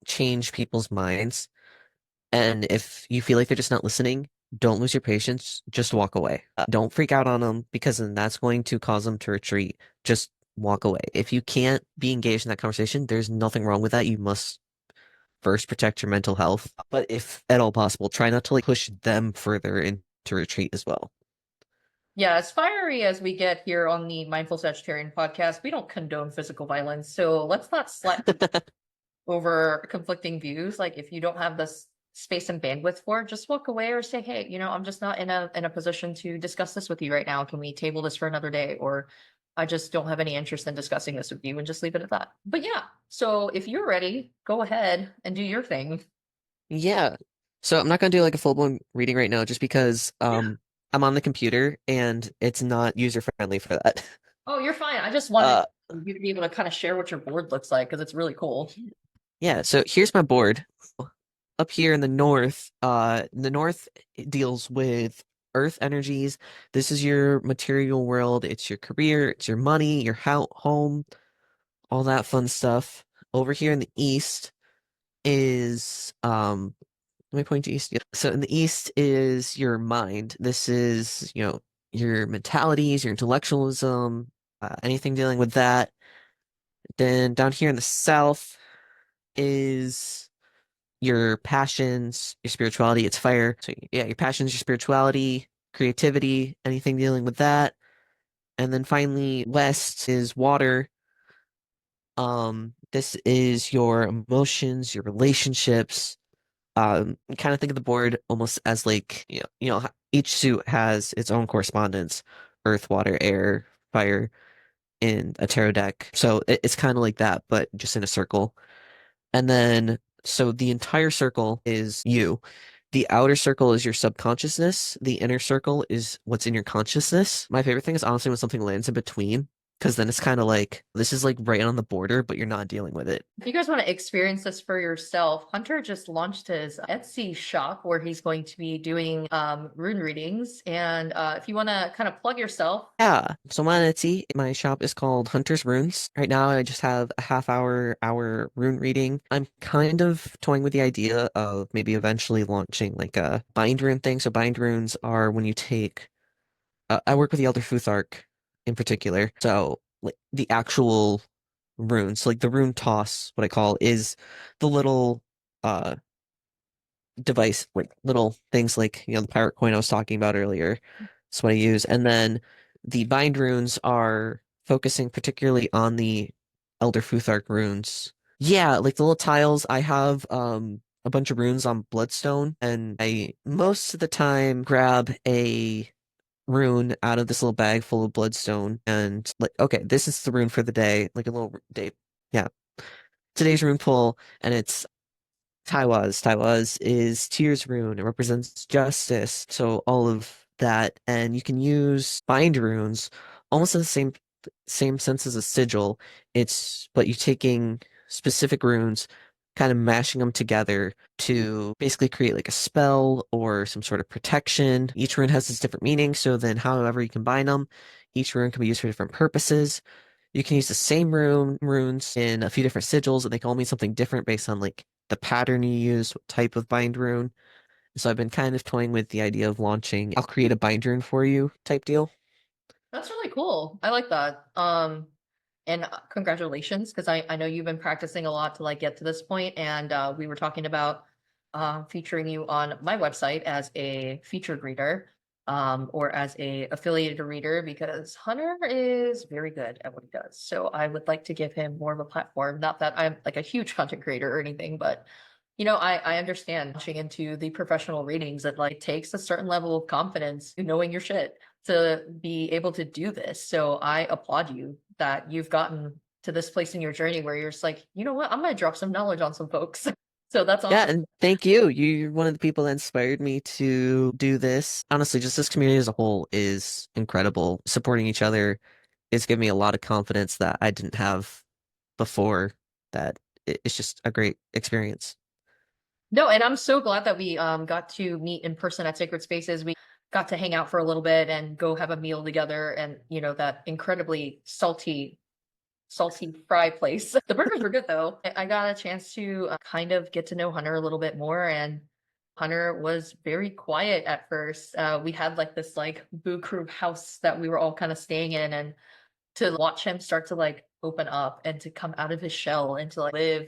change people's minds. And if you feel like they're just not listening, don't lose your patience. Just walk away. Don't freak out on them because then that's going to cause them to retreat. Just walk away. If you can't be engaged in that conversation, there's nothing wrong with that. You must first protect your mental health. But if at all possible, try not to like push them further into retreat as well. Yeah, as fiery as we get here on the Mindful Sagittarian podcast, we don't condone physical violence. So let's not slut over conflicting views. Like if you don't have this space and bandwidth for it, just walk away or say, hey, I'm just not in a position to discuss this with you right now. Can we table this for another day? Or I just don't have any interest in discussing this with you, and just leave it at that. But yeah, so if you're ready, go ahead and do your thing. Yeah. So I'm not gonna do like a full-blown reading right now just because I'm on the computer and it's not user friendly for that. Oh, you're fine. I just wanted Uh you to be able to kind of share what your board looks like because it's really cool. yeah, so here's my board. Up here in the north it deals with earth energies. This is your material world, it's your career, it's your money, your home, all that fun stuff. Over here in the east is let me point to east. Yeah. So in the east is your mind. This is, your mentalities, your intellectualism, anything dealing with that. Then down here in the south is your passions, your spirituality. It's fire. So yeah, your passions, your spirituality, creativity, anything dealing with that. And then finally, west is water. This is your emotions, your relationships. Kind of think of the board almost as like, each suit has its own correspondence, earth, water, air, fire in a tarot deck. So it's kind of like that, but just in a circle. And then, so the entire circle is you. The outer circle is your subconsciousness. The inner circle is what's in your consciousness. My favorite thing is honestly when something lands in between, because then it's kind of like, this is like right on the border, but you're not dealing with it. If you guys want to experience this for yourself, Hunter just launched his Etsy shop where he's going to be doing rune readings. And if you want to kind of plug yourself, Yeah, so I'm on Etsy. My shop is called Hunter's Runes. Right now, I just have a hour rune reading. I'm kind of toying with the idea of maybe eventually launching like a bind rune thing. So bind runes are when you take. I work with the Elder Futhark in particular. So like the actual runes, like the rune toss, what I call is the little uh device, like little things like, the pirate coin I was talking about earlier. That's what I use. And then the bind runes are focusing particularly on the Elder Futhark runes. Yeah, like the little tiles, I have a bunch of runes on Bloodstone, and I most of the time grab a rune out of this little bag full of Bloodstone and like, okay, this is the rune for the day, like a little day. Yeah. Today's rune pull, and it's Taiwaz. Taiwaz is Tyr's rune. It represents justice. So all of that. And you can use bind runes almost in the same sense as a sigil. But you're taking specific runes, kind of mashing them together to basically create like a spell or some sort of protection. Each rune has its different meaning, so then however you combine them, each rune can be used for different purposes. You can use the same runes in a few different sigils, and they can all mean something different based on like the pattern you use, what type of bind rune. So I've been kind of toying with the idea of launching, I'll create a bind rune for you type deal. that's really cool. I like that. And congratulations, because I know you've been practicing a lot to like get to this point, and we were talking about featuring you on my website as a featured reader, or as a affiliated reader, because Hunter is very good at what he does. So I would like to give him more of a platform. Not that I'm like a huge content creator or anything, but I understand launching into the professional readings that like takes a certain level of confidence in knowing your shit to be able to do this. So I applaud you that you've gotten to this place in your journey where you're just like, you know what, I'm gonna drop some knowledge on some folks. So that's Yeah, awesome. and thank you. You're one of the people that inspired me to do this. Honestly, just this community as a whole is incredible. Supporting each other is giving me a lot of confidence that I didn't have before. That it's just a great experience. No, and I'm so glad that we got to meet in person at Sacred Spaces. We got to hang out for a little bit and go have a meal together and that incredibly salty fry place. The burgers were good though. I got a chance to kind of get to know Hunter a little bit more, and Hunter was very quiet at first. We had like this like boo crew house that we were all kind of staying in, and to watch him start to like open up and to come out of his shell and to like live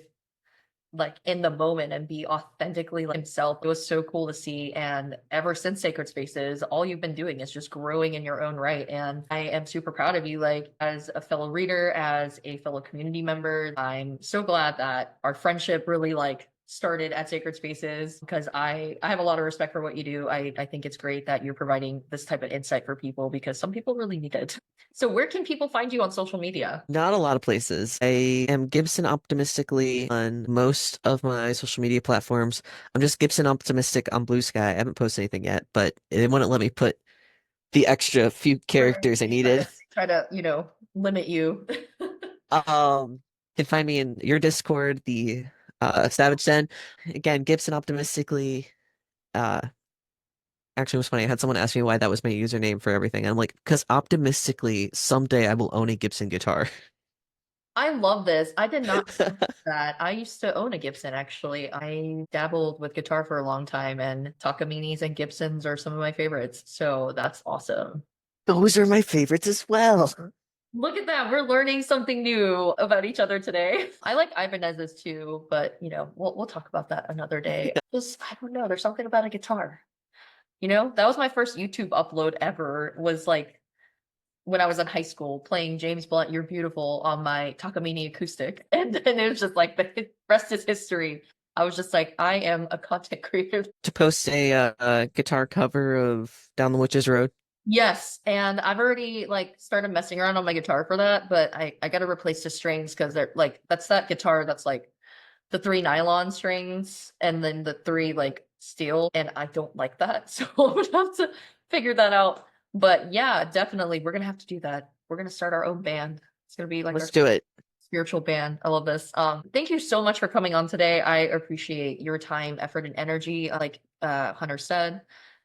like in the moment and be authentically like, himself. It was so cool to see. And ever since Sacred Spaces, all you've been doing is just growing in your own right. And I am super proud of you, like as a fellow reader, as a fellow community member. I'm so glad that our friendship really like started at Sacred Spaces because I have a lot of respect for what you do. I think it's great that you're providing this type of insight for people because some people really need it. So where can people find you on social media? Not a lot of places. I am Gibson optimistically on most of my social media platforms. I'm just Gibson optimistic on BlueSky. I haven't posted anything yet, but they wouldn't let me put the extra few Sure. characters I They try needed. to limit you. You can find me in your Discord, the Savage Den. Again, Gibson optimistically. Uh, Actually, it was funny. I had someone ask me why that was my username for everything. And I'm like, because optimistically, someday I will own a Gibson guitar. I love this. I did not know that. I used to own a Gibson actually. I dabbled with guitar for a long time, and Takaminis and Gibsons are some of my favorites. So that's awesome. Those are my favorites as well. Look at that. We're learning something new about each other today. I like Ibanez's too, but we'll talk about that another day. Just I don't know, there's something about a guitar. That was my first YouTube upload ever, was like when I was in high school playing James Blunt, You're Beautiful on my Takamine acoustic. And then it was just like the rest is history. I was just like, I am a content creator. To post a guitar cover of Down the Witch's Road. Yes, and I've already like started messing around on my guitar for that, but I got to replace the strings because they're like that's that guitar that's like the three nylon strings and then the three like steel, and I don't like that. So I'm gonna have to figure that out. But yeah, definitely we're gonna have to do that. We're gonna start our own band. It's gonna be like our Let's do it. spiritual band. I love this. Thank you so much for coming on today. I appreciate your time, effort, and energy. Like Hunter said.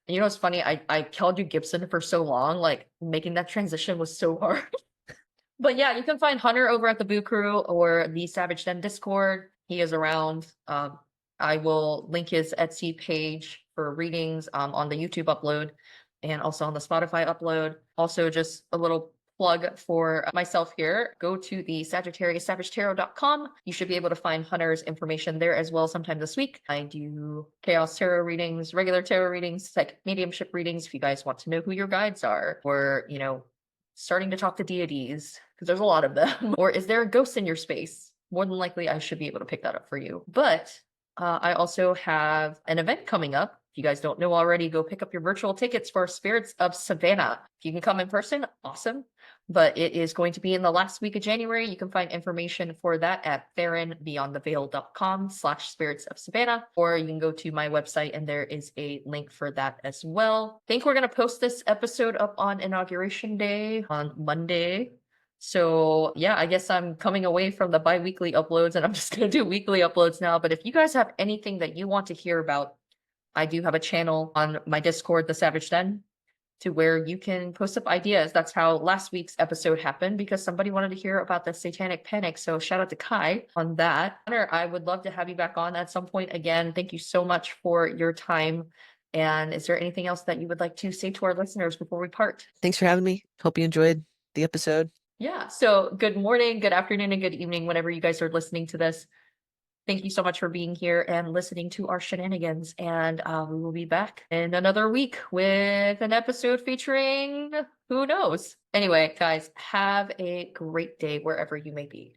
And it's funny, I called you Gibson for so long, like making that transition was so hard. But yeah, you can find Hunter over at the Boo Crew or the Savage Den Discord. He is around. I will link his Etsy page for readings on the YouTube upload and also on the Spotify upload. Also, just a little plug for myself here. Go to the SagittariusSavageTarot.com. You should be able to find Hunter's information there as well sometime this week. I do Chaos Tarot readings, regular tarot readings, psychic mediumship readings if you guys want to know who your guides are, or, starting to talk to deities, because there's a lot of them. Or is there a ghost in your space? More than likely, I should be able to pick that up for you. But I also have an event coming up. If you guys don't know already, go pick up your virtual tickets for Spirits of Savannah. If you can come in person, awesome. But it is going to be in the last week of January. You can find information for that at theronbeyondtheveil.com/spirits of Savannah, or you can go to my website and there is a link for that as well. I think we're going to post this episode up on Inauguration Day on Monday. So yeah, I guess I'm coming away from the bi-weekly uploads and I'm just going to do weekly uploads now. But if you guys have anything that you want to hear about, I do have a channel on my Discord, The Savage Den, to where you can post up ideas. That's how last week's episode happened, because somebody wanted to hear about the satanic panic. So shout out to Kai on that. Hunter, I would love to have you back on at some point again. Thank you so much for your time. And is there anything else that you would like to say to our listeners before we part? Thanks for having me. Hope you enjoyed the episode. Yeah. So good morning, good afternoon, and good evening, whenever you guys are listening to this. Thank you so much for being here and listening to our shenanigans. And we will be back in another week with an episode featuring who knows. Anyway, guys, have a great day wherever you may be.